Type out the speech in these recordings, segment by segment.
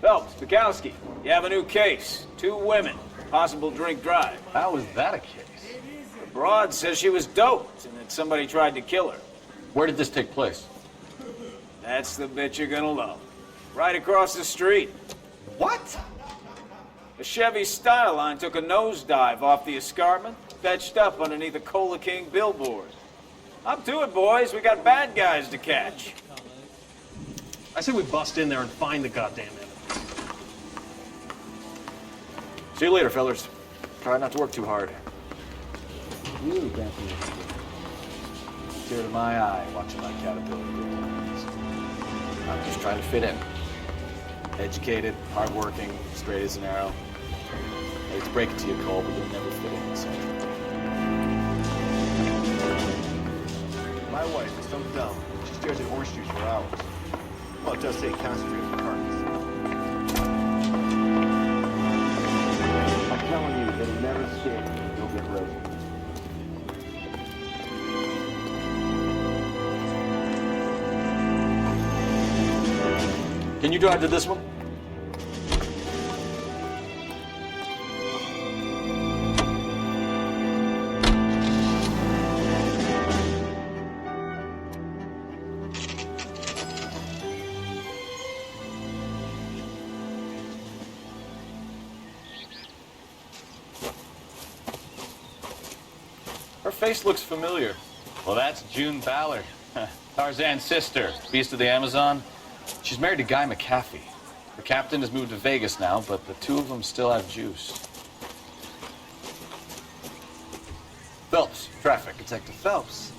Phelps, Bukowski, you have a new case. 2 women, possible drink drive. How is that a case? The broad says she was doped and that somebody tried to kill her. Where did this take place? That's the bit you're gonna love. Right across the street. What? A Chevy Styline took a nosedive off the escarpment, fetched up underneath a Cola King billboard. Up to it, boys. We got bad guys to catch. I say we bust in there and find the goddamn evidence. See you later, fellas. Try not to work too hard. You can't be Tear to my eye watching my Capitulo grow. I'm just trying to fit in. Educated, hardworking, straight as an arrow. I hate to break it to you, Cole, but you'll never fit in Central. My wife is so dumb. She stares at orange juice for hours. Well, it does say concentrated cartons. I'm telling you, it'll never stick. You'll get ready. Can you drive to this one? Her face looks familiar. Well, that's June Ballard, Tarzan's sister, beast of the Amazon. She's married to Guy McAfee. The captain has moved to Vegas now, but the 2 of them still have juice. Phelps, traffic. Detective Phelps.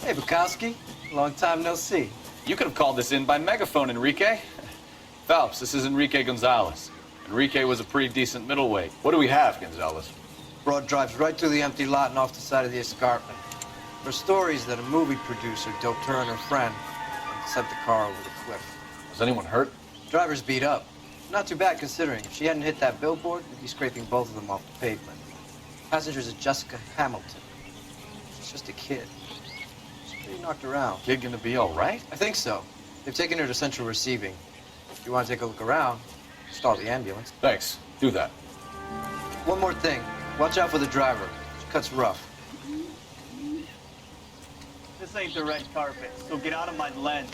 Hey, Bukowski. Long time no see. You could have called this in by megaphone, Enrique. Phelps, this is Enrique Gonzalez. Enrique was a pretty decent middleweight. What do we have, Gonzalez? Broad drives right through the empty lot and off the side of the escarpment. There are stories that a movie producer doped her and her friend and sent the car over the cliff. Was anyone hurt? Driver's beat up. Not too bad considering. If she hadn't hit that billboard, we'd be scraping both of them off the pavement. Passengers are Jessica Hamilton. She's just a kid. She's pretty knocked around. Kid gonna be all right? I think so. They've taken her to central receiving. If you want to take a look around, stall the ambulance. Thanks. Do that. One more thing. Watch out for the driver. She cuts rough. This ain't the red carpet, so get out of my lens.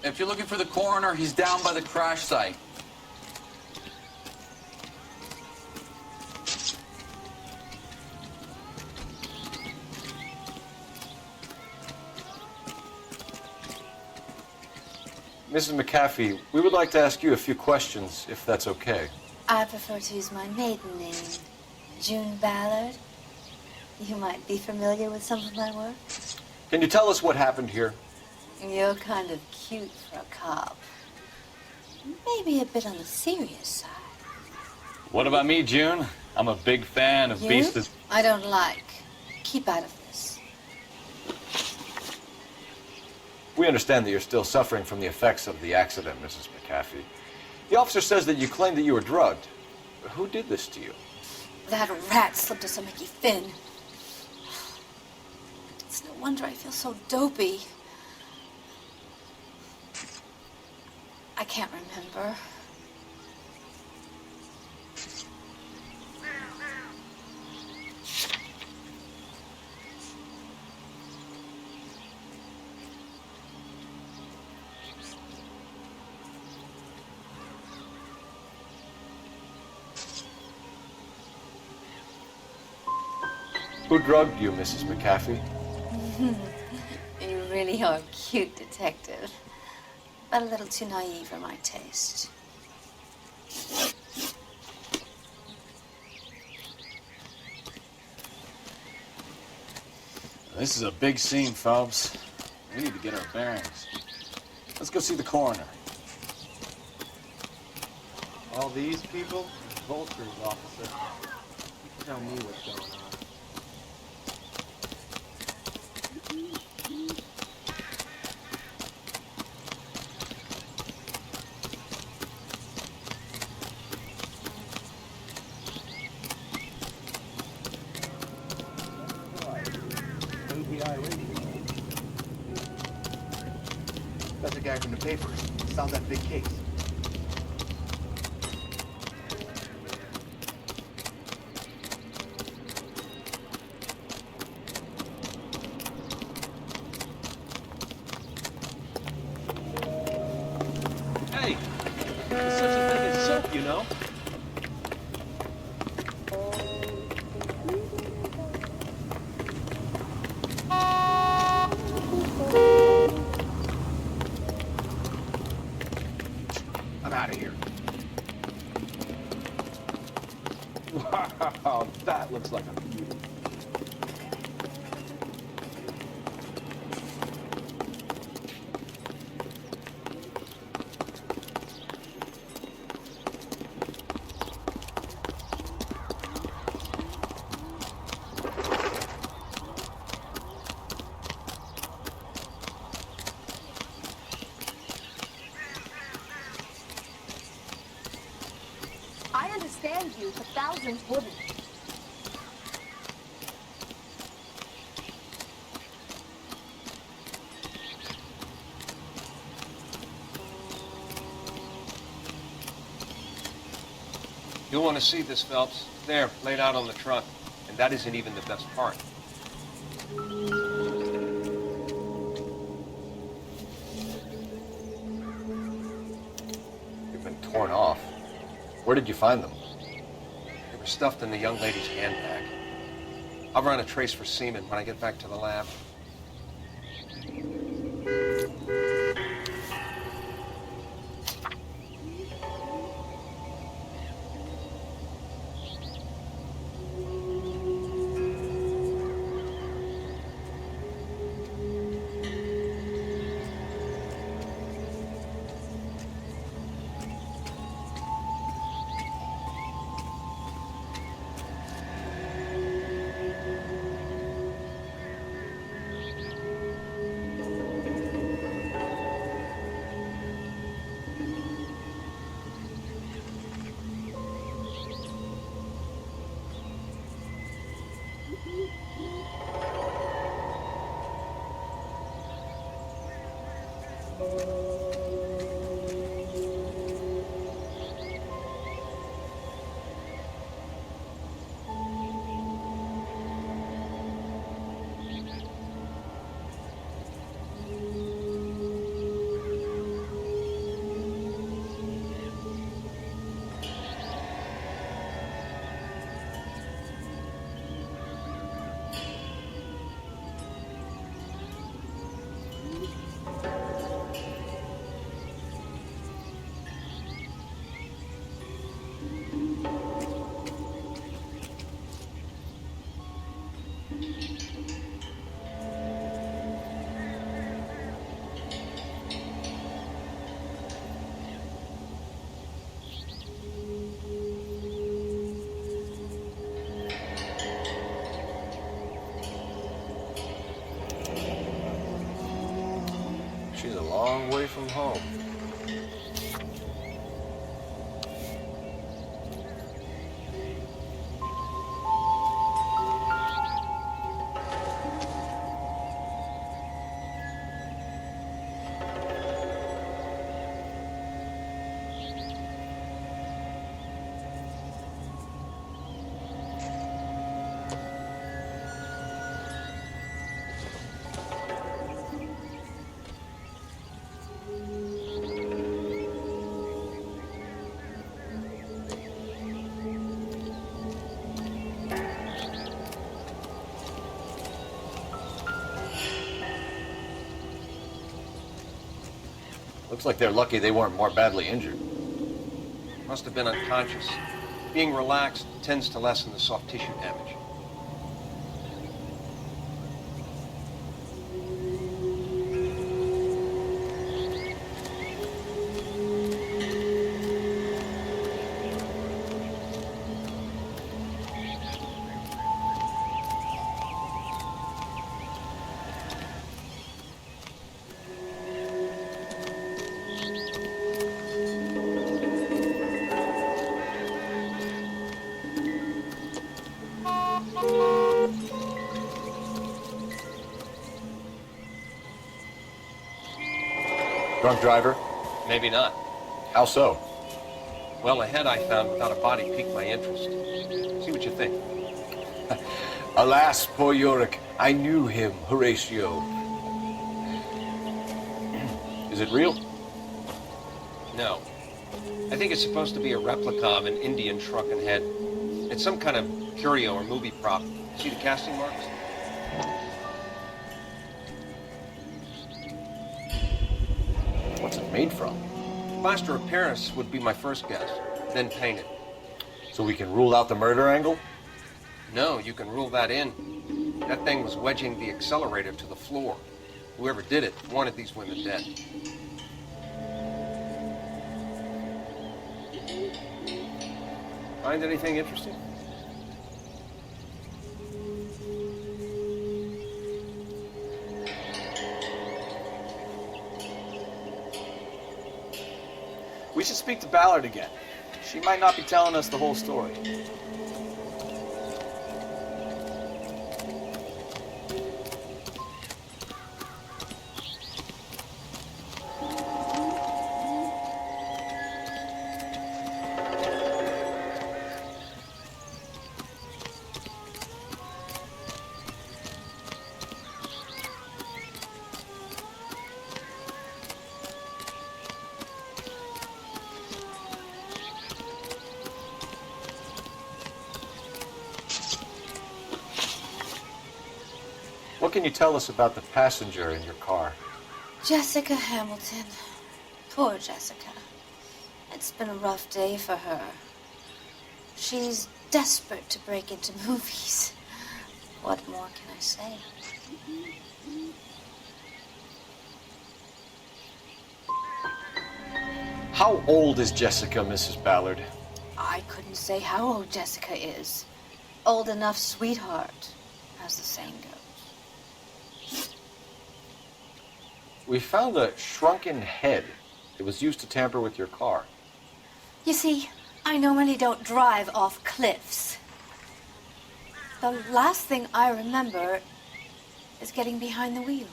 If you're looking for the coroner, he's down by the crash site. Mrs. McAfee, we would like to ask you a few questions, if that's okay. I prefer to use my maiden name, June Ballard. You might be familiar with some of my work. Can you tell us what happened here? You're kind of cute for a cop. Maybe a bit on the serious side. What about me, June? I'm a big fan of You? Beast's... I don't like. Keep out of this. We understand that you're still suffering from the effects of the accident, Mrs. McAfee. The officer says that you claimed that you were drugged. Who did this to you? That rat slipped us a Mickey Finn. It's no wonder I feel so dopey. I can't remember. Who drugged you, Mrs. McAfee? You really are a cute detective, but a little too naive for my taste. This is a big scene, Phelps. We need to get our bearings. Let's go see the coroner. All these people? Vultures, officer. Tell me what's going on. That's the guy from the papers. Sounds like a big case. Hey, there's such a thing as soap, you know? I'm out of here. Wow, that looks like a beauty. I understand you, but thousands wouldn't. You'll want to see this, Phelps. There, laid out on the trunk. And that isn't even the best part. They've been torn off. Where did you find them? They were stuffed in the young lady's handbag. I'll run a trace for semen when I get back to the lab. She's a long way from home. Looks like they're lucky they weren't more badly injured. Must have been unconscious. Being relaxed tends to lessen the soft tissue damage. Drunk driver? Maybe not. How so? Well, the head I found without a body piqued my interest. See what you think. Alas, poor Yorick. I knew him, Horatio. Is it real? No. I think it's supposed to be a replica of an Indian truck and head. It's some kind of curio or movie prop. See the casting marks? What's it made from? Plaster of Paris would be my first guess, then painted. So we can rule out the murder angle? No, you can rule that in. That thing was wedging the accelerator to the floor. Whoever did it wanted these women dead. Find anything interesting? We should speak to Ballard again. She might not be telling us the whole story. What can you tell us about the passenger in your car? Jessica Hamilton. Poor Jessica. It's been a rough day for her. She's desperate to break into movies. What more can I say? How old is Jessica, Mrs. Ballard? I couldn't say how old Jessica is. Old enough, sweetheart, as the saying goes. We found a shrunken head. It was used to tamper with your car. You see, I normally don't drive off cliffs. The last thing I remember is getting behind the wheel.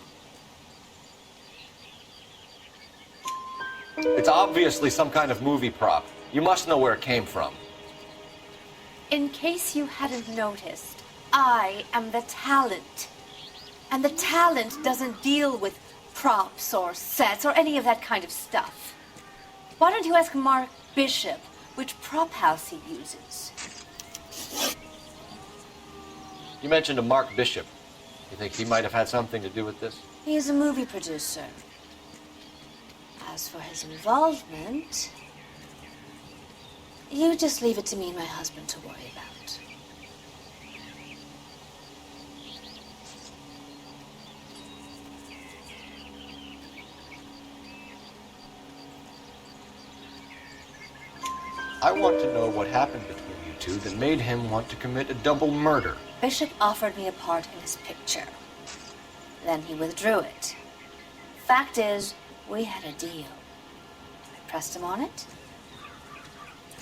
It's obviously some kind of movie prop. You must know where it came from. In case you hadn't noticed, I am the talent. And the talent doesn't deal with props or sets or any of that kind of stuff. Why don't you ask Mark Bishop which prop house he uses? You mentioned a Mark Bishop. You think he might have had something to do with this? He is a movie producer. As for his involvement, you just leave it to me and my husband to worry about. I want to know what happened between you two that made him want to commit a double murder. Bishop offered me a part in his picture. Then he withdrew it. Fact is, we had a deal. I pressed him on it.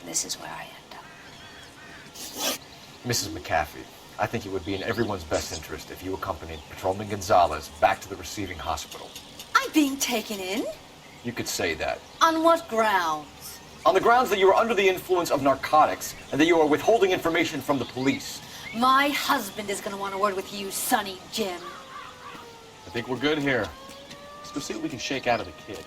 And this is where I end up. Mrs. McAfee, I think it would be in everyone's best interest if you accompanied Patrolman Gonzalez back to the receiving hospital. I'm being taken in? You could say that. On what grounds? On the grounds that you are under the influence of narcotics and that you are withholding information from the police. My husband is going to want a word with you, Sonny Jim. I think we're good here. Let's go see what we can shake out of the kid.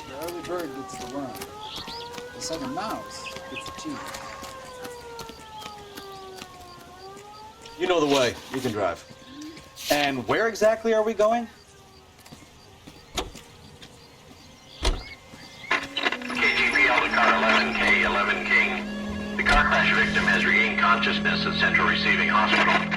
The early bird gets the worm. It's like a mouse gets the cheese. You know the way. You can drive. And where exactly are we going? KGPL to car 11K, 11 King. The car crash victim has regained consciousness at Central Receiving Hospital.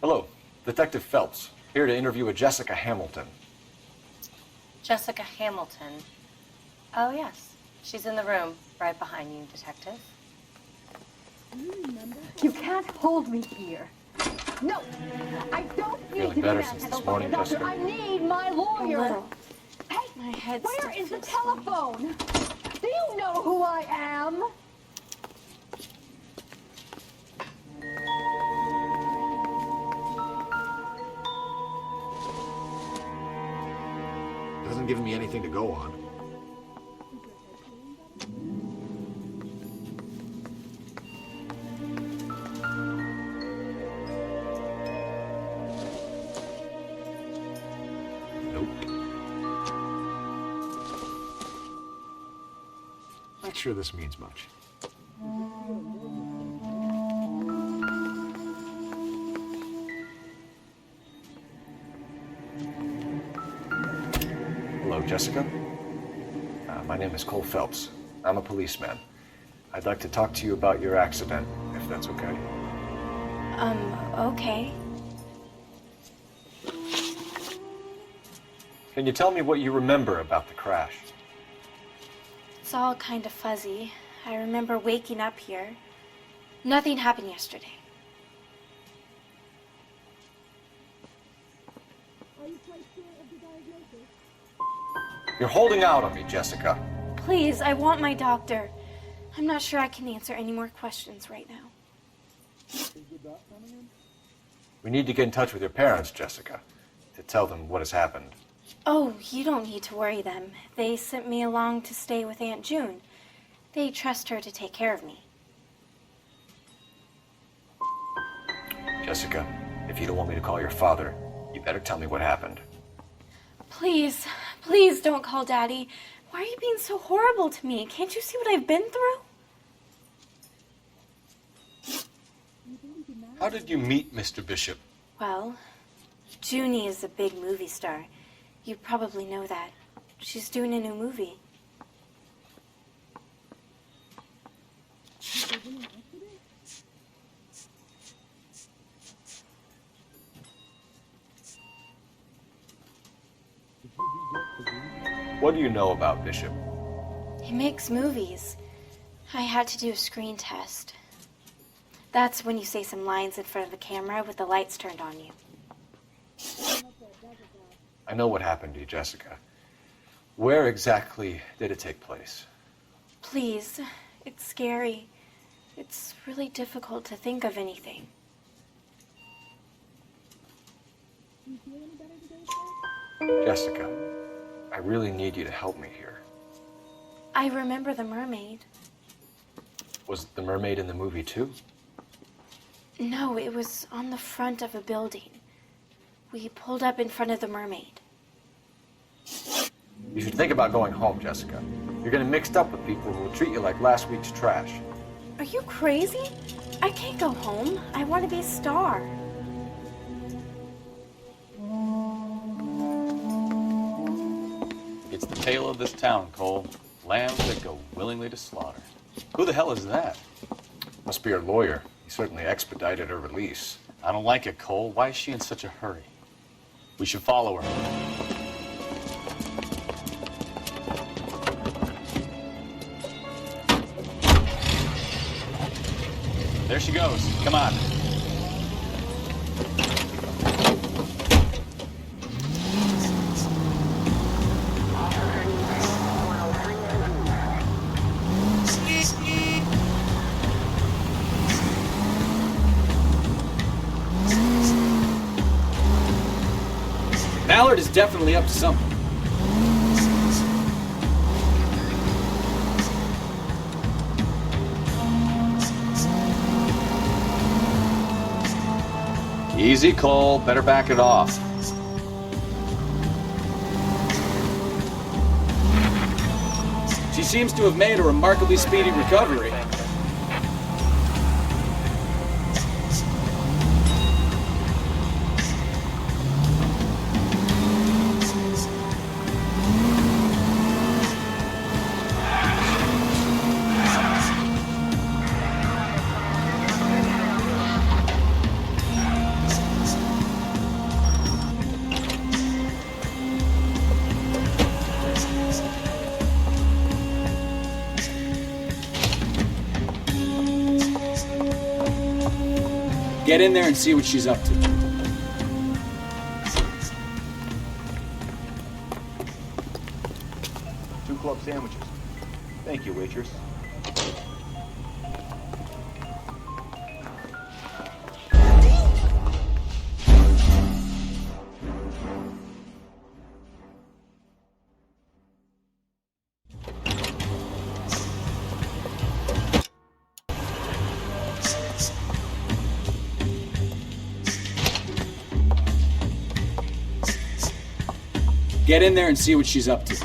Hello, Detective Phelps, here to interview a Jessica Hamilton. Jessica Hamilton. Oh, yes. She's in the room, right behind you, Detective. You can't hold me here. No, I don't need Feeling to be better manhandled since this by morning, the doctor. Jessica? I need my lawyer. A little. Hey, My head Where still is the feels funny. telephone? Do you know who I am? Doesn't give me anything to go on. Not sure this means much. Hello, Jessica. My name is Cole Phelps. I'm a policeman. I'd like to talk to you about your accident, if that's okay. Okay. Can you tell me what you remember about the crash? It's all kind of fuzzy. I remember waking up here. Nothing happened yesterday. You're holding out on me, Jessica. Please, I want my doctor. I'm not sure I can answer any more questions right now. We need to get in touch with your parents, Jessica, to tell them what has happened. Oh, you don't need to worry them. They sent me along to stay with Aunt June. They trust her to take care of me. Jessica, if you don't want me to call your father, you better tell me what happened. Please, please don't call Daddy. Why are you being so horrible to me? Can't you see what I've been through? How did you meet Mr. Bishop? Well, Junie is a big movie star. You probably know that. She's doing a new movie. What do you know about Bishop? He makes movies. I had to do a screen test. That's when you say some lines in front of the camera with the lights turned on you. I know what happened to you, Jessica. Where exactly did it take place? Please, it's scary. It's really difficult to think of anything. Jessica, I really need you to help me here. I remember the mermaid. Was the mermaid in the movie too? No, it was on the front of a building. We pulled up in front of the mermaid. You should think about going home, Jessica. You're getting mixed up with people who will treat you like last week's trash. Are you crazy? I can't go home. I want to be a star. It's the tale of this town, Cole. Lambs that go willingly to slaughter. Who the hell is that? Must be her lawyer. He certainly expedited her release. I don't like it, Cole. Why is she in such a hurry? We should follow her. There she goes. Come on. Ballard is definitely up to something. Easy, Cole. Better back it off. She seems to have made a remarkably speedy recovery. Get in there and see what she's up to. 2 club sandwiches. Thank you, waitress. Get in there and see what she's up to.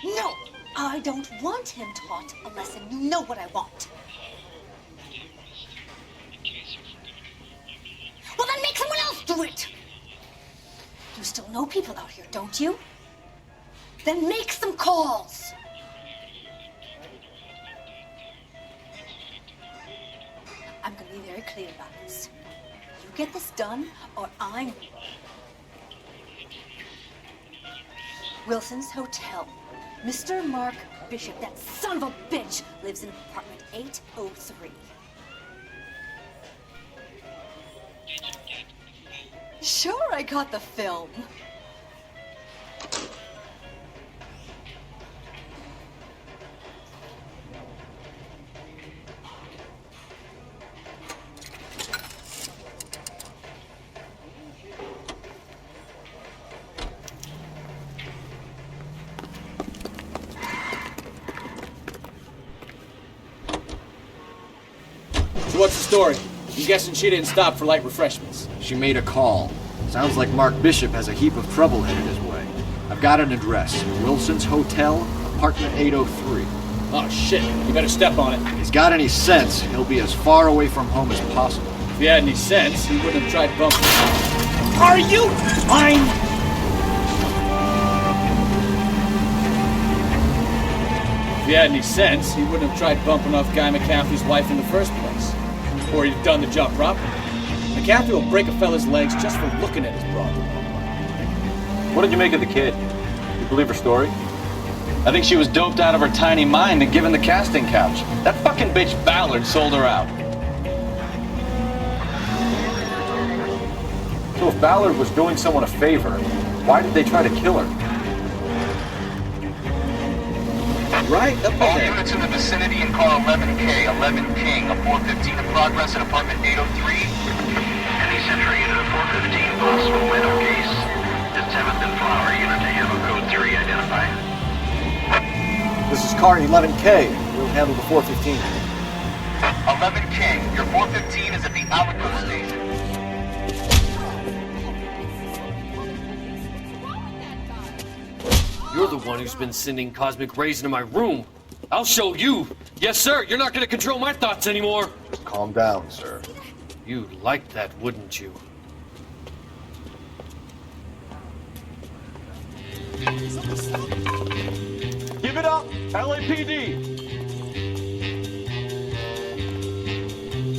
No, I don't want him taught a lesson. You know what I want. Well, then make someone else do it. You still know people out here, don't you? Then make some calls. I'm going to be very clear about this. You get this done, or I'm... Wilson's Hotel. Mr. Mark Bishop, that son of a bitch, lives in apartment 803. Sure, I got the film. So what's the story? I'm guessing she didn't stop for light refreshments. She made a call. Sounds like Mark Bishop has a heap of trouble headed his way. I've got an address. Wilson's Hotel, apartment 803. Oh shit, you better step on it. If he's got any sense, he'll be as far away from home as possible. If he had any sense, he wouldn't have tried bumping. Are you fine? If he had any sense, he wouldn't have tried bumping off Guy McCaffrey's wife in the first place. Or he'd have done the job properly. McCaffrey will break a fella's legs just for looking at his broad. What did you make of the kid? You believe her story? I think she was doped out of her tiny mind and given the casting couch. That fucking bitch Ballard sold her out. So if Ballard was doing someone a favor, why did they try to kill her? Right up All ahead. units in the vicinity and call 11K, 11 King, a 415 in progress at apartment 803. Any Central unit of 415, possible window case. The 7th and Flower unit to handle code 3, identify. This is car 11K. We'll handle the 415. 11 King, your 415 is at the Alamo station. You're the one who's been sending cosmic rays into my room. I'll show you. Yes, sir. You're not going to control my thoughts anymore. Just calm down, sir. You'd like that, wouldn't you? Give it up, LAPD!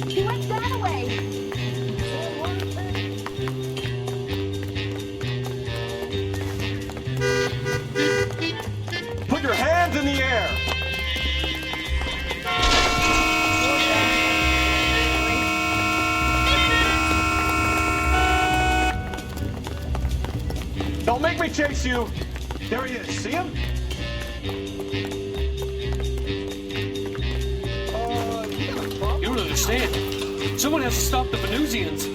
He went that way. Put your hands in the air! Don't make me chase you! There he is, see him? You don't understand. Someone has to stop the Venusians.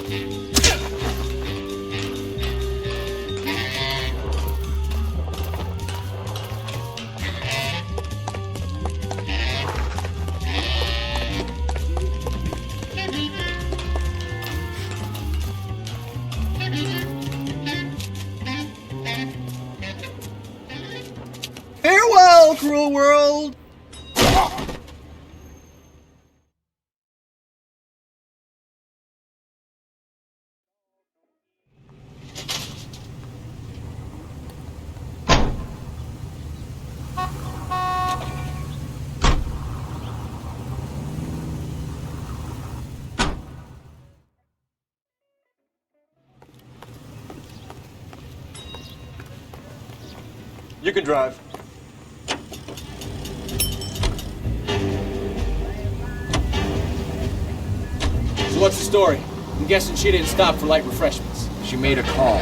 Farewell, cruel world! You can drive. So what's the story? I'm guessing she didn't stop for light refreshments. She made a call.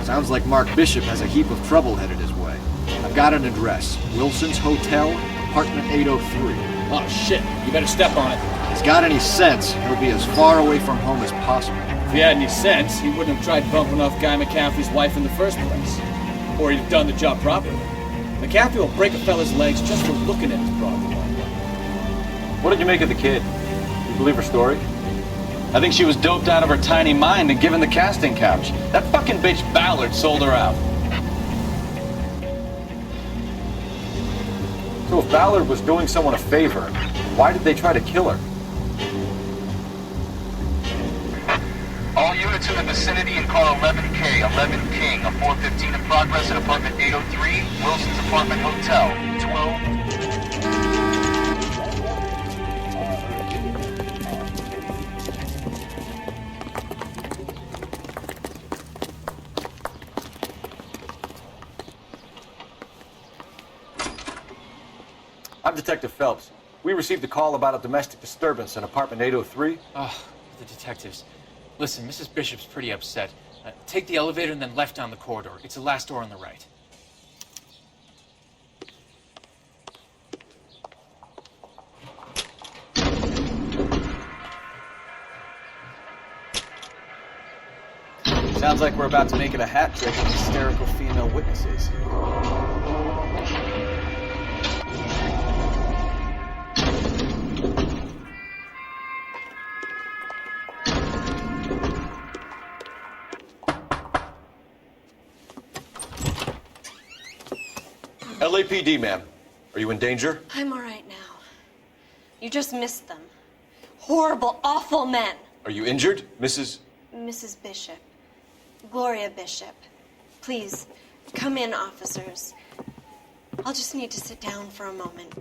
Sounds like Mark Bishop has a heap of trouble headed his way. I've got an address. Wilson's Hotel, apartment 803. Oh shit, you better step on it. If he's got any sense, he'll be as far away from home as possible. If he had any sense, he wouldn't have tried bumping off Guy McCaffrey's wife in the first place. Or he'd have done the job properly. McCaffrey will break a fella's legs just for looking at his broad. What did you make of the kid? You believe her story? I think she was doped out of her tiny mind and given the casting couch. That fucking bitch Ballard sold her out. So if Ballard was doing someone a favor, why did they try to kill her? All units in the vicinity and call 11K, 11 King, a 415 in progress at apartment 803, Wilson's Apartment Hotel, 12... I'm Detective Phelps. We received a call about a domestic disturbance in apartment 803. Oh, the detectives. Listen, Mrs. Bishop's pretty upset. Take the elevator and then left down the corridor. It's the last door on the right. Sounds like we're about to make it a hat trick of hysterical female witnesses. LAPD, ma'am. Are you in danger? I'm all right now. You just missed them. Horrible, awful men. Are you injured, Mrs.? Mrs. Bishop. Gloria Bishop. Please, come in, officers. I'll just need to sit down for a moment.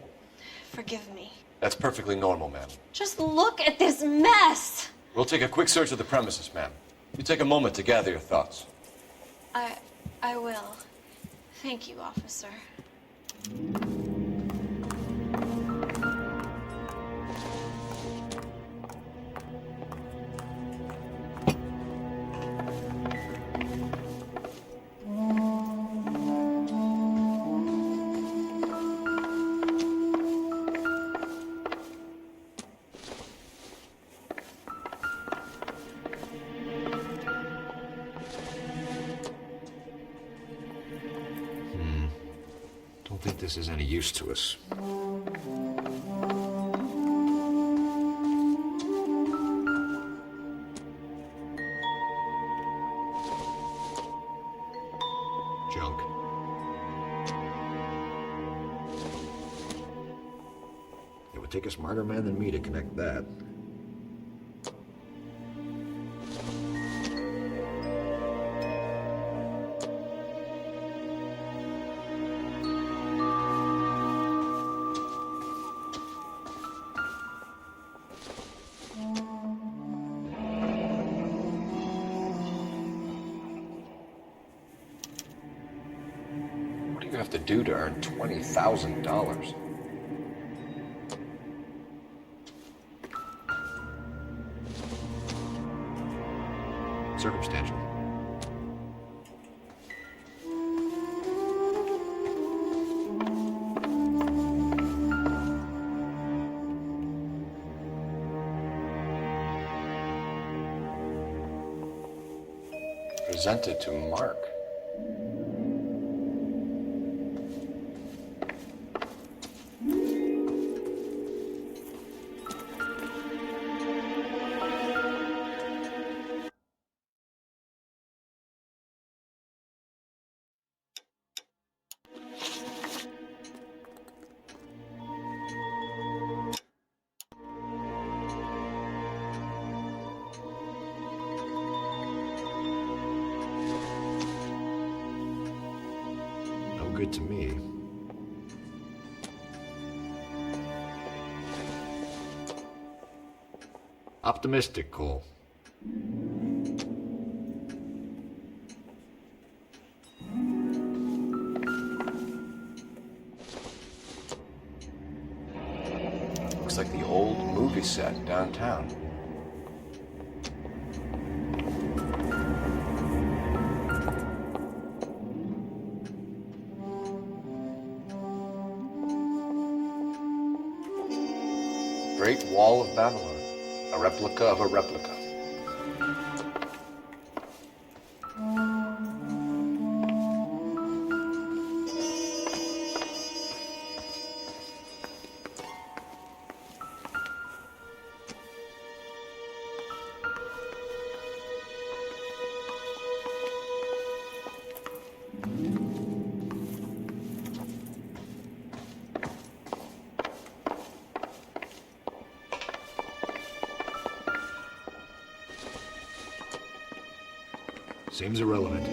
Forgive me. That's perfectly normal, ma'am. Just look at this mess! We'll take a quick search of the premises, ma'am. You take a moment to gather your thoughts. I will. Thank you, officer. Don't think this is any use to us. Junk. It would take a smarter man than me to connect that. What do you have to do to earn $20,000? Circumstantial. Presented to Mark. Good to me. Optimistic, Cole. like the old movie set downtown. Great Wall of Babylon, a replica of a replica. Seems irrelevant.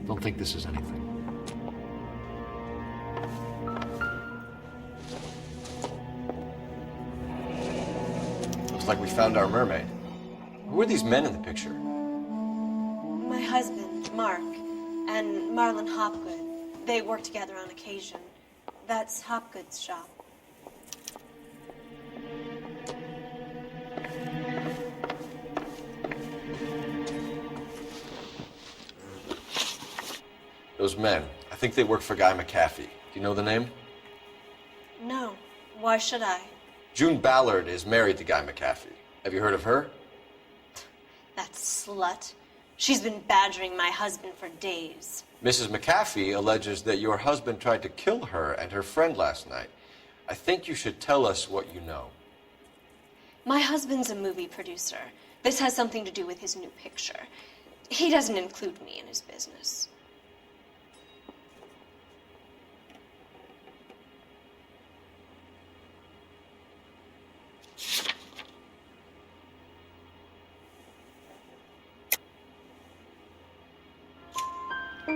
Don't think this is anything. Looks like we found our mermaid. Who are these men in the picture? My husband, Mark, and Marlon Hopgood. They work together on occasion. That's Hopgood's shop. Those men, I think they work for Guy McAfee. Do you know the name? No. Why should I? June Ballard is married to Guy McAfee. Have you heard of her? That slut. She's been badgering my husband for days. Mrs. McAfee alleges that your husband tried to kill her and her friend last night. I think you should tell us what you know. My husband's a movie producer. This has something to do with his new picture. He doesn't include me in his business.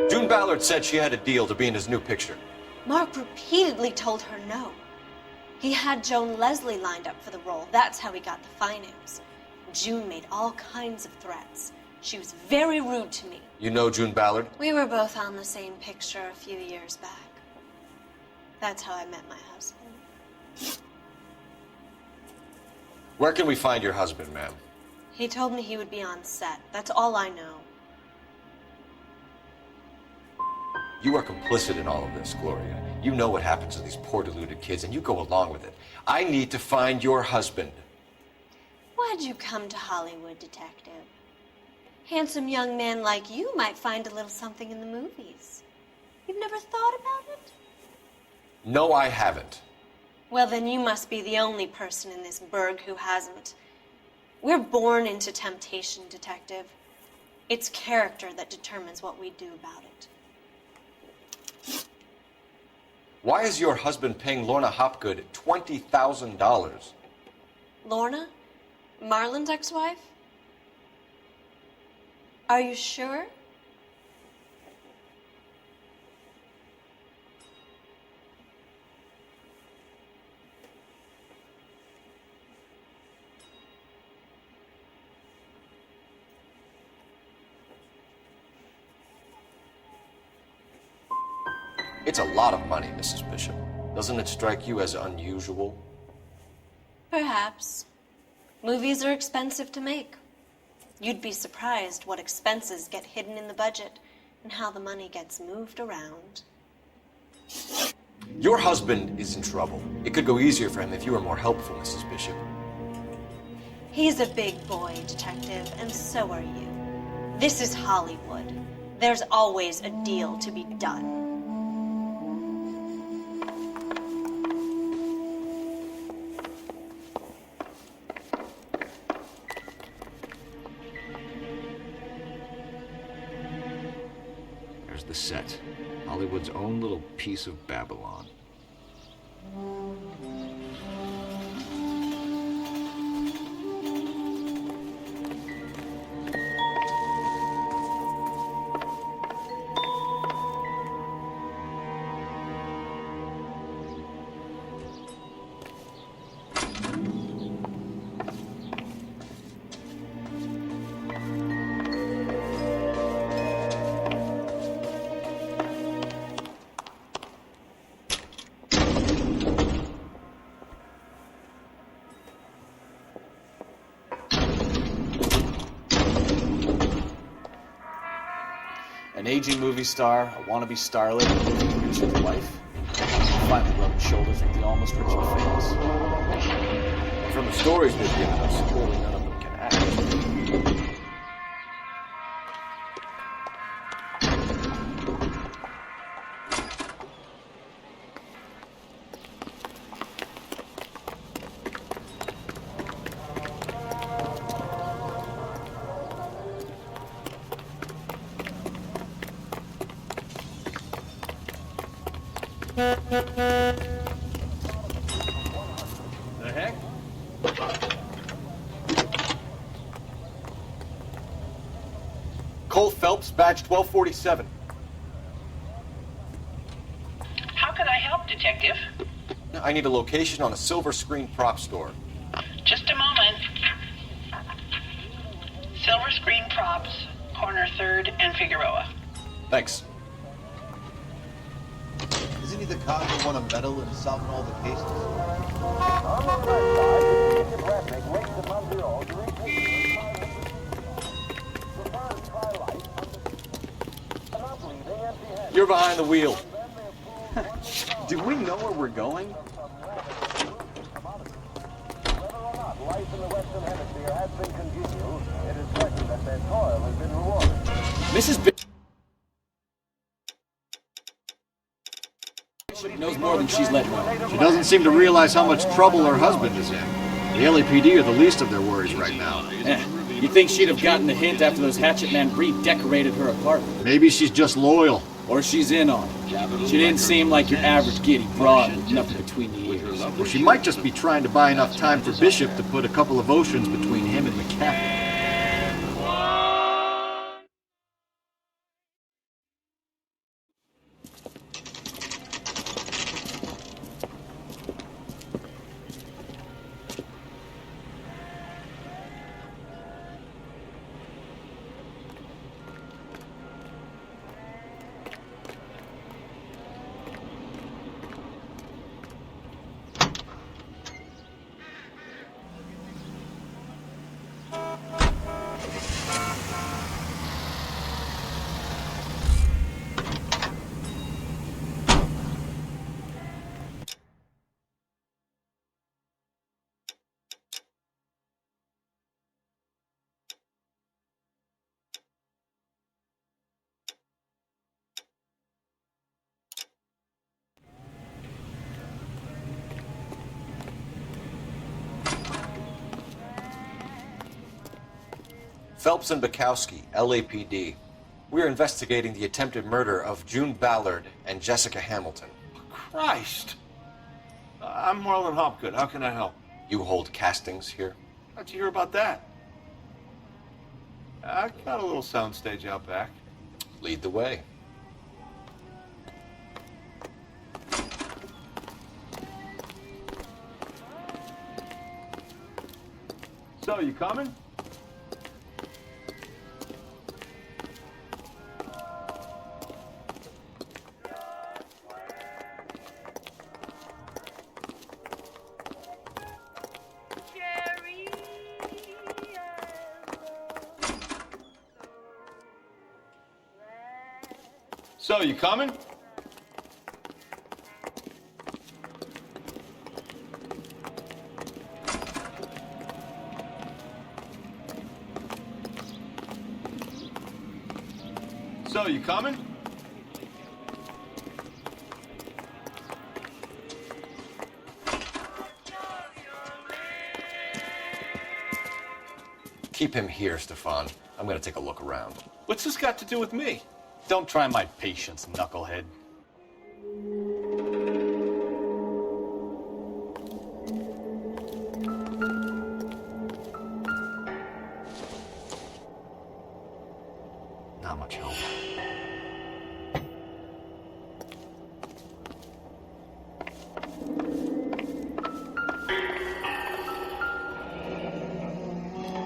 June Ballard said she had a deal to be in his new picture. Mark repeatedly told her no. He had Joan Leslie lined up for the role. That's how he got the finance. June made all kinds of threats. She was very rude to me. You know June Ballard? We were both on the same picture a few years back. That's how I met my husband. Where can we find your husband, ma'am? He told me he would be on set. That's all I know. You are complicit in all of this, Gloria. You know what happens to these poor deluded kids, and you go along with it. I need to find your husband. Why'd you come to Hollywood, detective? Handsome young man like you might find a little something in the movies. You've never thought about it? No, I haven't. Well, then you must be the only person in this burg who hasn't. We're born into temptation, detective. It's character that determines what we do about it. Why is your husband paying Lorna Hopgood $20,000? Lorna? Marlon's ex-wife? Are you sure? It's a lot of money, Mrs. Bishop. Doesn't it strike you as unusual? Perhaps. Movies are expensive to make. You'd be surprised what expenses get hidden in the budget and how the money gets moved around. Your husband is in trouble. It could go easier for him if you were more helpful, Mrs. Bishop. He's a big boy, detective, and so are you. This is Hollywood. There's always a deal to be done. There's the set. Hollywood's own little piece of Babylon. aging movie star, a wannabe starlet, a movie producer's wife. Finally rubbing shoulders with the almost rich and famous. And from the stories they've given us, clearly none of them can act. The heck? Cole Phelps, badge 1247. How can I help, Detective? I need a location on a silver screen prop store. Just a moment. Silver Screen Props, corner 3rd and Figueroa. Thanks. Isn't he the cop who won a medal in solving all the cases? You're behind the wheel. Do we know where we're going? Mrs. Bishop knows more than she's letting on. She doesn't seem to realize how much trouble her husband is in. The LAPD are the least of their worries right now. You think she'd have gotten the hint after those hatchet men redecorated her apartment? Maybe she's just loyal. Or she's in on it. She didn't seem like your average giddy broad with nothing between the ears. Or she might just be trying to buy enough time for Bishop to put a couple of oceans between him and McCaffrey. Phelps and Bukowski, LAPD. We're investigating the attempted murder of June Ballard and Jessica Hamilton. Christ! I'm Marlon Hopgood. How can I help? You hold castings here? How'd you hear about that? I got a little soundstage out back. Lead the way. So, you coming? So, you coming? So, you coming? Keep him here, Stefan. I'm gonna take a look around. What's this got to do with me? Don't try my patience, knucklehead. Not much help.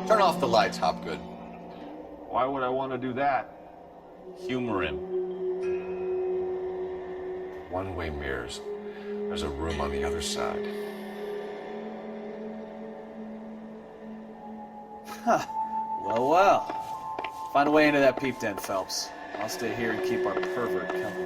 Turn off the lights, Hopgood. Why would I want to do that? Humor him. One-way mirrors. There's a room on the other side. Huh. Well, well. Find a way into that peep den, Phelps. I'll stay here and keep our pervert company.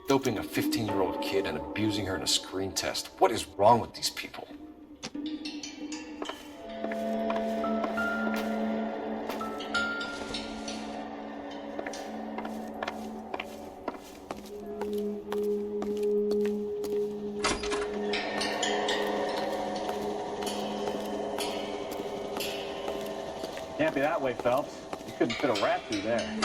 Doping a 15-year-old kid and abusing her in a screen test. What is wrong with these people? Can't be that way, Phelps. You couldn't fit a rat through there.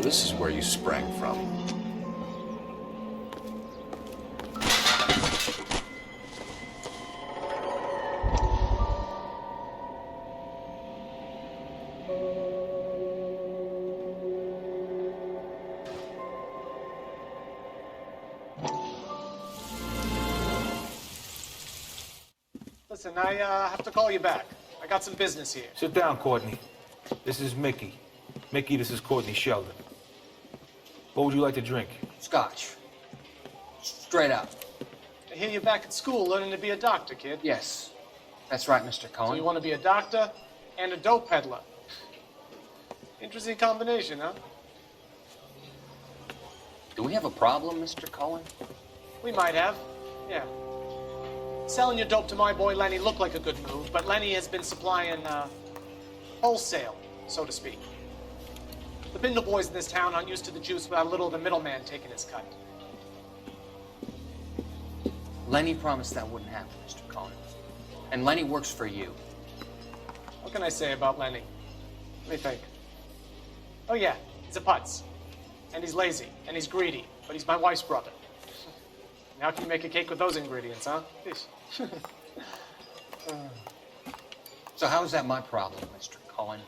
This is where you sprang from. Listen, I have to call you back. I got some business here. Sit down, Courtney. This is Mickey. Mickey, this is Courtney Sheldon. What would you like to drink? Scotch. Straight up. I hear you're back at school learning to be a doctor, kid. Yes. That's right, Mr. Cohen. So you want to be a doctor and a dope peddler. Interesting combination, huh? Do we have a problem, Mr. Cohen? We might have, yeah. Selling your dope to my boy Lenny looked like a good move, but Lenny has been supplying, wholesale, so to speak. The Bindle boys in this town aren't used to the juice without a little of the middleman taking his cut. Lenny promised that wouldn't happen, Mr. Cohen. And Lenny works for you. What can I say about Lenny? Let me think. Oh yeah, he's a putz. And he's lazy, and he's greedy, but he's my wife's brother. And how can you make a cake with those ingredients, huh? So how is that my problem, Mr. Cohen?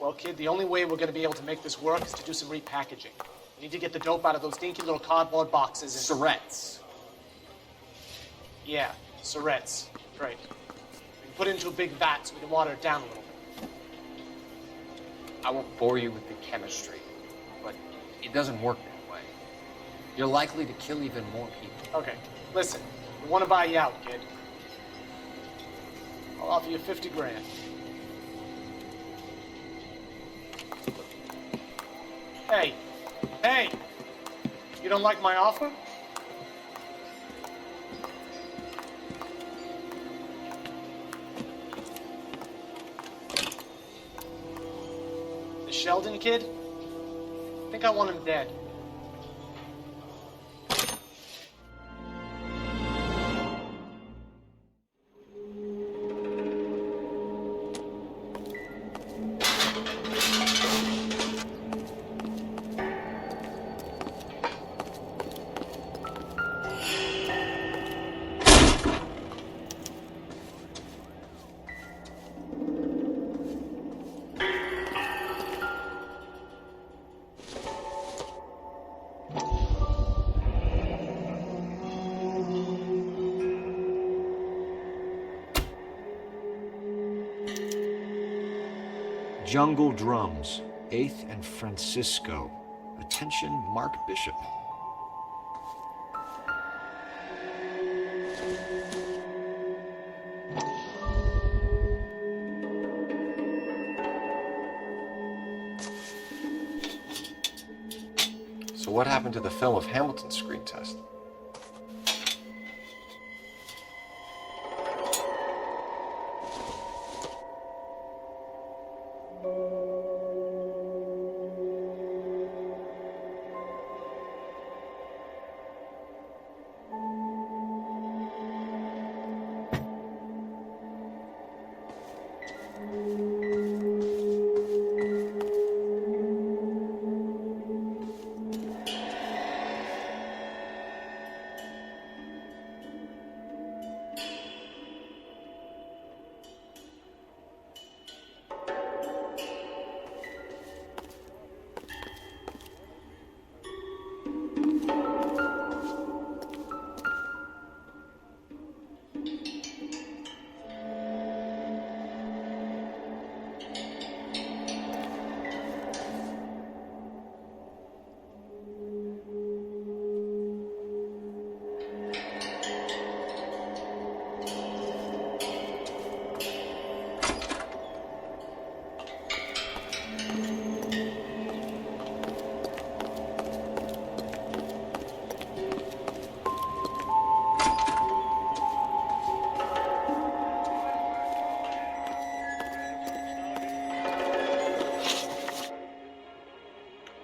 Well, kid, the only way we're going to be able to make this work is to do some repackaging. We need to get the dope out of those dinky little cardboard boxes and... Syrettes. Yeah, syrettes. Great. We can put it into a big vat so we can water it down a little bit. I won't bore you with the chemistry, but it doesn't work that way. You're likely to kill even more people. Okay, listen. We want to buy you out, kid. I'll offer you 50 grand. Hey, hey! You don't like my offer? The Sheldon kid? think I want him dead. Jungle Drums, 8th and Francisco. Attention, Mark Bishop. So what happened to the film of Hamilton's screen test?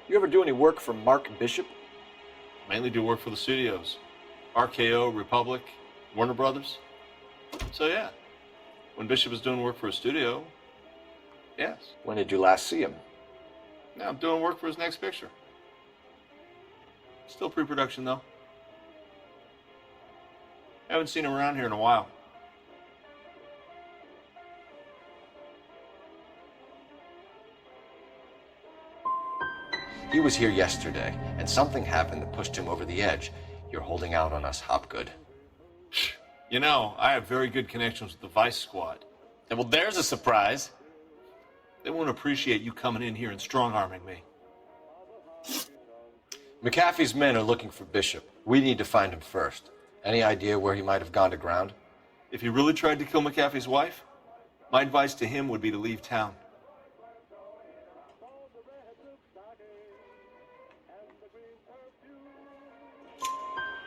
You ever do any work for Mark Bishop? Mainly do work for the studios. RKO, Republic, Warner Brothers. So yeah, when Bishop is doing work for a studio, yes. When did you last see him? Now I'm doing work for his next picture. Still pre-production though. Haven't seen him around here in a while. He was here yesterday, and something happened that pushed him over the edge. You're holding out on us, Hopgood. You know, I have very good connections with the Vice Squad. And well, there's a surprise. They won't appreciate you coming in here and strong-arming me. McAfee's men are looking for Bishop. We need to find him first. Any idea where he might have gone to ground? If he really tried to kill McAfee's wife, my advice to him would be to leave town.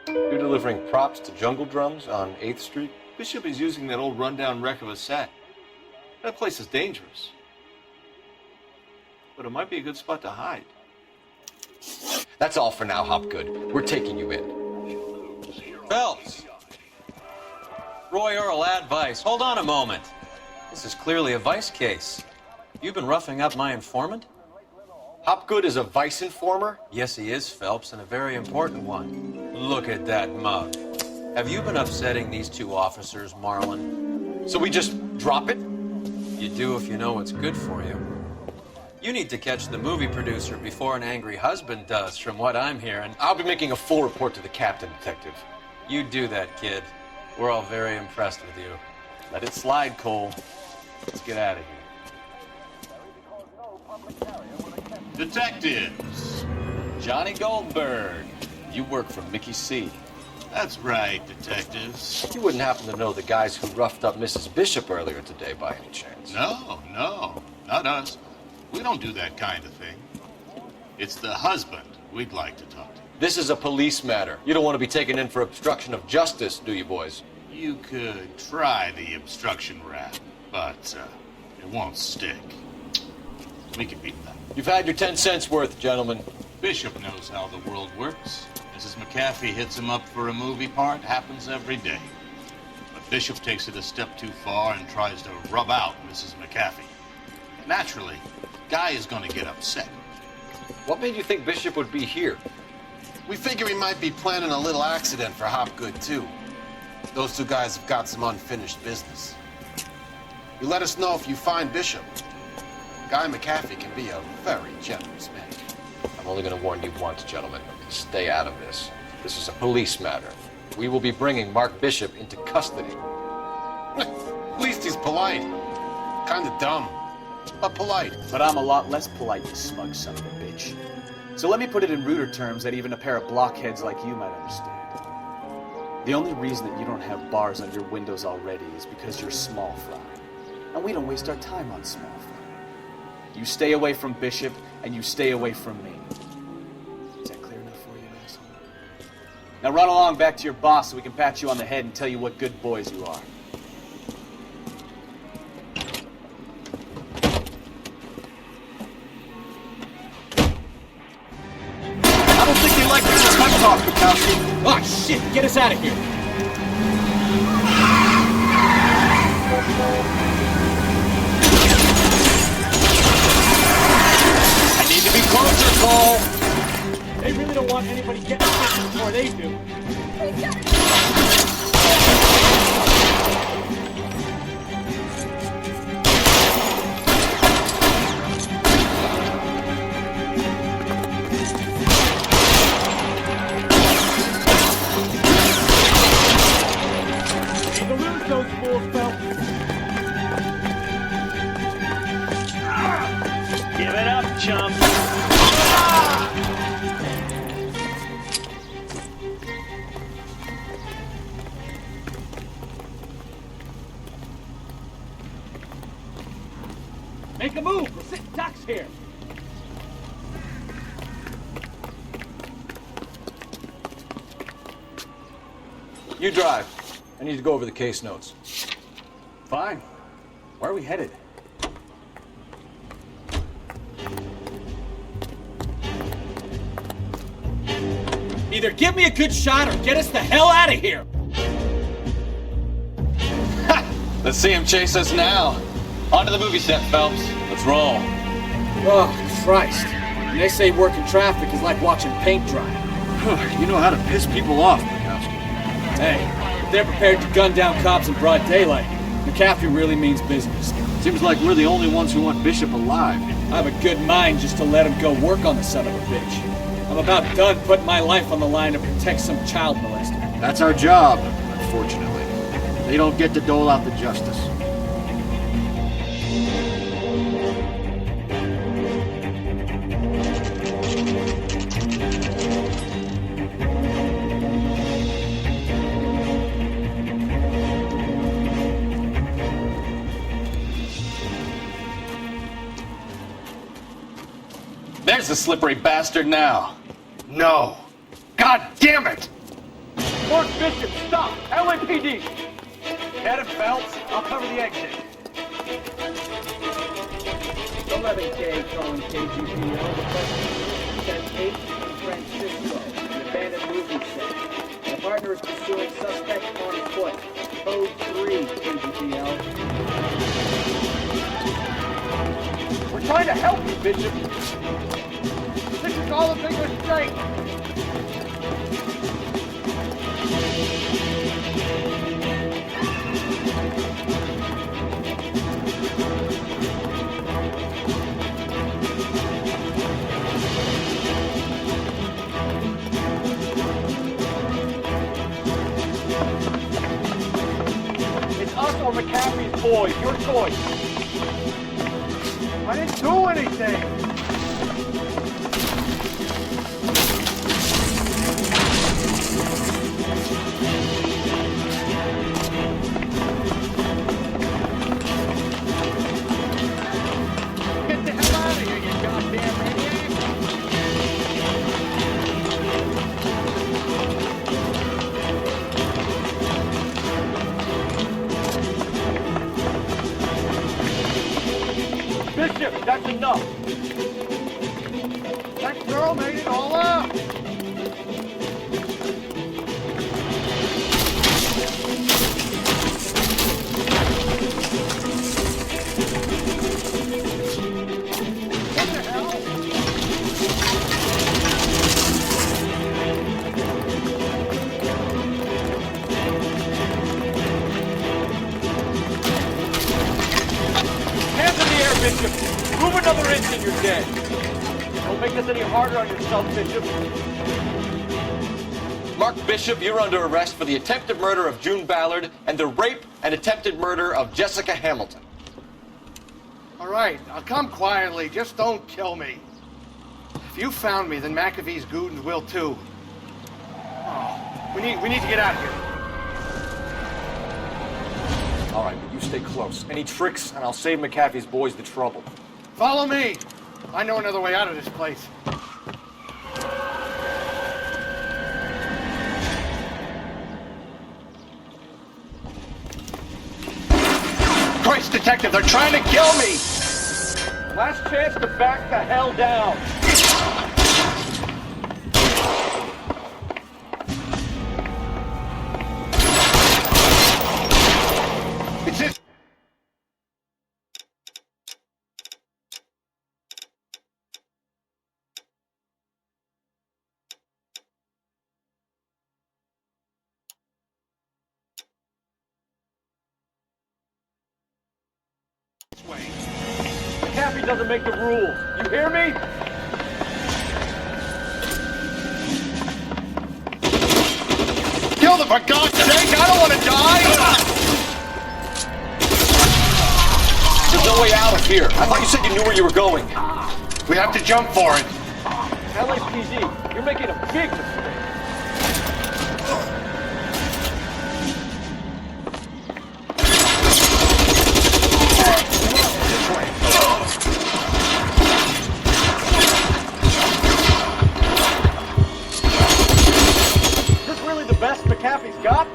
You're delivering props to Jungle Drums on 8th Street? Bishop is using that old rundown wreck of a set. That place is dangerous. But it might be a good spot to hide. That's all for now, Hopgood. We're taking you in. Phelps! Roy Earl, advice. Hold on a moment. This is clearly a vice case. You've been roughing up my informant? Hopgood is a vice informer? Yes, he is, Phelps, and a very important one. Look at that mug. Have you been upsetting these two officers, Marlin? So we just drop it? You do if you know what's good for you. You need to catch the movie producer before an angry husband does, from what I'm hearing. I'll be making a full report to the captain, Detective. You do that, kid. We're all very impressed with you. Let it slide, Cole. Let's get out of here. Detectives. Johnny Goldberg. You work for Mickey C. That's right, detectives. You wouldn't happen to know the guys who roughed up Mrs. Bishop earlier today by any chance? No, not us. We don't do that kind of thing. It's the husband we'd like to talk to. This is a police matter. You don't want to be taken in for obstruction of justice, do you, boys? You could try the obstruction rap, but it won't stick. We can beat that. You've had your 10 cents worth, gentlemen. Bishop knows how the world works. Mrs. McAfee hits him up for a movie part. Happens every day. But Bishop takes it a step too far and tries to rub out Mrs. McAfee. Naturally, Guy is going to get upset. What made you think Bishop would be here? We figure he might be planning a little accident for Hopgood, too. Those two guys have got some unfinished business. You let us know if you find Bishop. Guy McAfee can be a very generous man. I'm only going to warn you once, gentlemen. Stay out of this. This is a police matter. We will be bringing Mark Bishop into custody. At least he's polite. Kind of dumb, but polite. But I'm a lot less polite, you smug son of a bitch. So let me put it in ruder terms that even a pair of blockheads like you might understand. The only reason that you don't have bars on your windows already is because you're small fry. And we don't waste our time on small fry. You stay away from Bishop, and you stay away from me. Is that clear enough for you, asshole? Now run along back to your boss so we can pat you on the head and tell you what good boys you are. I don't think you like this pep talk, Bukowski. Oh, shit! Get us out of here! I need to be closer, Cole. They really don't want anybody getting hit before they do. Give it up, chump. Make a move! We're sitting ducks here! You drive. I need to go over the case notes. Fine. Where are we headed? Either give me a good shot or get us the hell out of here! Let's see him chase us now. On to the movie set, Phelps. Let's roll. Oh, Christ. And they say working traffic is like watching paint dry. You know how to piss people off, Bukowski. Hey, if they're prepared to gun down cops in broad daylight, McAfee really means business. Seems like we're the only ones who want Bishop alive. I have a good mind just to let him go work on the son of a bitch. I'm about done putting my life on the line to protect some child molester. That's our job, unfortunately. They don't get to dole out the justice. There's the slippery bastard now. No. God damn it! Mark Bishop, stop! LAPD! Get him, Phelps. I'll cover the exit. 11K calling KGPL. Requesting set 8 in Francisco, an abandoned movie set. My partner is pursuing suspect on foot. Code 3, KGPL. We're trying to help you, Bishop. This is all a big mistake. It's us or McAfee's boys. Your choice. I didn't do anything. Get the hell out of here, you goddamn maniac! Bishop, that's enough. That girl Hell made it all up! Hands in the air, Bishop! Move another inch and you're dead! Don't make this any harder on yourself, Bishop. Mark Bishop, you're under arrest for the attempted murder of June Ballard and the rape and attempted murder of Jessica Hamilton. All right, I'll come quietly. Just don't kill me. If you found me, then McAfee's goons will too. Oh, we need to get out of here. All right, but you stay close. Any tricks, and I'll save McAfee's boys the trouble. Follow me. I know another way out of this place. Christ, detective, they're trying to kill me! Last chance to back the hell down. It's just... McAfee doesn't make the rules. You hear me? Kill them, for God's sake! I don't want to die! There's no way out of here. I thought you said you knew where you were going. We have to jump for it. LAPD, you're making a big mistake. Is this really the best McAfee's got?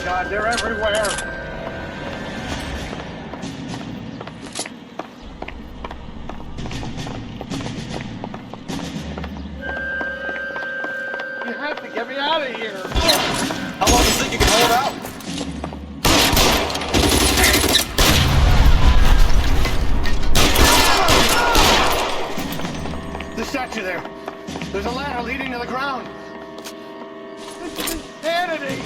God, they're everywhere. You have to get me out of here. How long do you think you can hold out? The statue there. There's a ladder leading to the ground. This is insanity.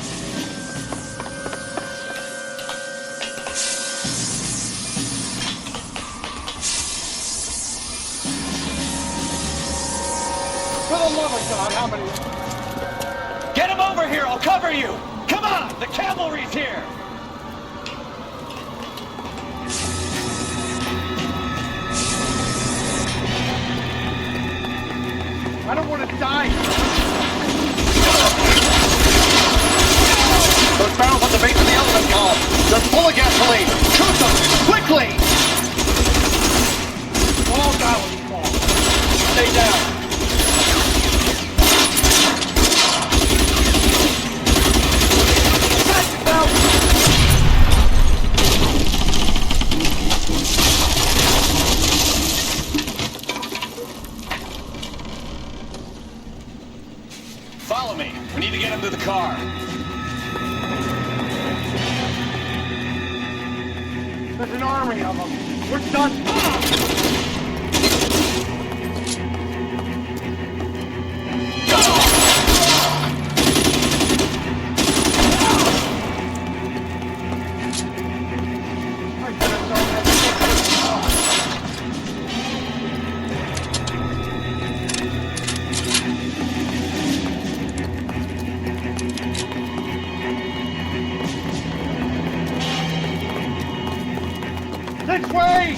For the love of God, how many? Get him over here! I'll cover you! Come on! The cavalry's here! I don't want to die. Those barrels at the base of the elephant column! They're full of gasoline! Shoot them! Quickly! Fall down when you fall. Stay down! Follow me. We need to get him to the car. There's an army of them. We're done. This way!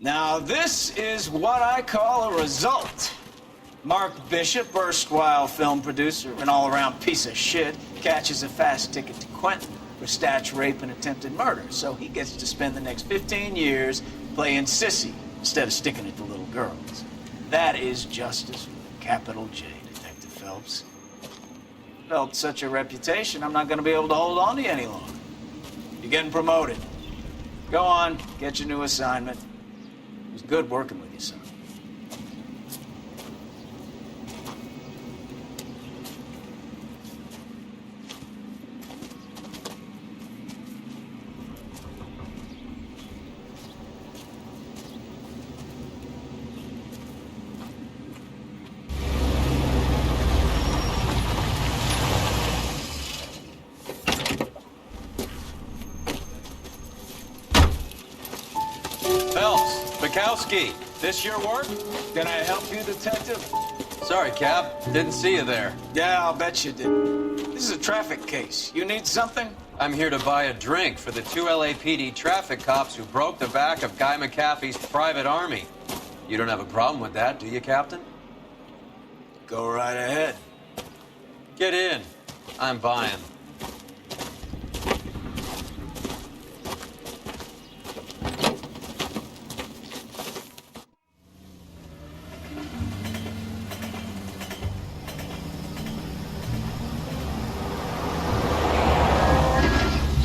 Now, this is what I call a result. Mark Bishop, erstwhile film producer, an all-around piece of shit, catches a fast ticket to Quentin for statch rape and attempted murder, so he gets to spend the next 15 years playing sissy instead of sticking it to little girls. That is justice with a capital J, Detective Phelps. Developed such a reputation, I'm not going to be able to hold on to you any longer. You're getting promoted. Go on, get your new assignment. It was good working with you, son. Bukowski, this your work? Can I help you, Detective? Sorry, Cap. Didn't see you there. Yeah, I'll bet you did. This is a traffic case. You need something? I'm here to buy a drink for the 2 LAPD traffic cops who broke the back of Guy McAfee's private army. You don't have a problem with that, do you, Captain? Go right ahead. Get in. I'm buying.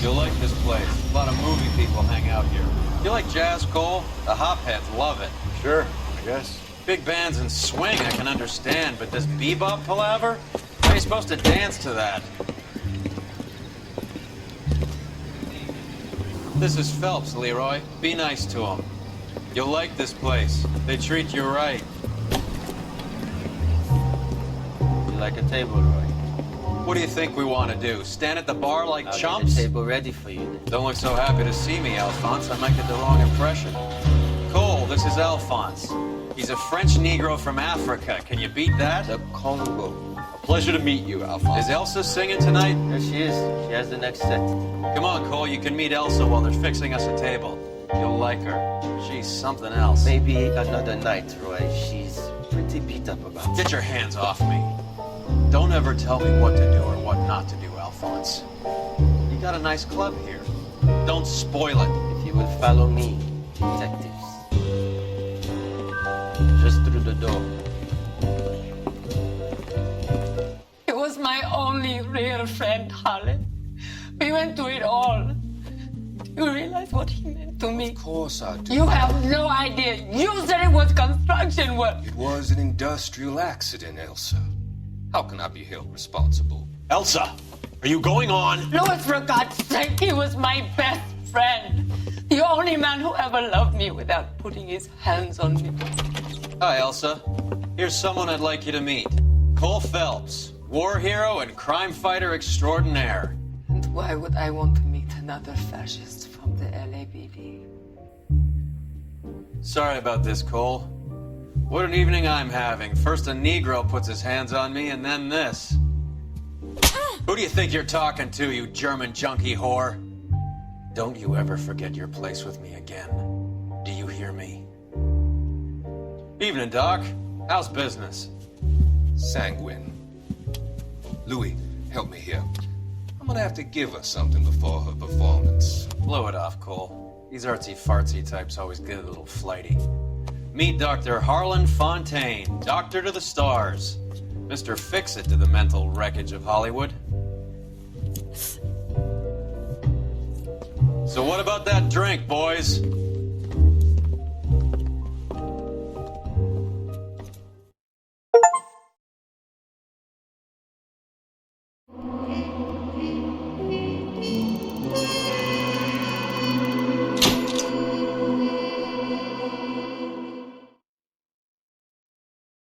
You'll like this place. A lot of movie people hang out here. You like jazz, Cole? The hopheads love it. Sure, I guess. Big bands and swing I can understand, but this bebop palaver? How are you supposed to dance to that? This is Phelps, Leroy. Be nice to him. You'll like this place. They treat you right. You like a table, Roy? What do you think we want to do? Stand at the bar like I'll chumps? get the table ready for you. Don't look so happy to see me, Alphonse. I might get the wrong impression. Cole, this is Alphonse. He's a French Negro from Africa. Can you beat that? The Congo. A pleasure to meet you, Alphonse. Is Elsa singing tonight? There she is. She has the next set. Come on, Cole. You can meet Elsa while they're fixing us a table. You'll like her. She's something else. Maybe another night, Roy. She's pretty beat up about it. Get your hands off me. Don't ever tell me what to do or what not to do, Alphonse. You got a nice club here. Don't spoil it. If you will follow me, detectives. Just through the door. He was my only real friend, Harlan. We went through it all. Do you realize what he meant to me? Of course I do. You have no idea. You said it was construction work. It was an industrial accident, Elsa. How can I be held responsible? Elsa, are you going on? Louis, for God's sake, he was my best friend. The only man who ever loved me without putting his hands on me. Hi, Elsa. Here's someone I'd like you to meet. Cole Phelps, war hero and crime fighter extraordinaire. And why would I want to meet another fascist from the LAPD? Sorry about this, Cole. What an evening I'm having. First a Negro puts his hands on me, and then this. Who do you think you're talking to, you German junkie whore? Don't you ever forget your place with me again. Do you hear me? Evening, Doc. How's business? Sanguine. Louis, help me here. I'm gonna have to give her something before her performance. Blow it off, Cole. These artsy-fartsy types always get a little flighty. Meet Dr. Harlan Fontaine, doctor to the stars. Mr. Fix-It to the mental wreckage of Hollywood. So what about that drink, boys?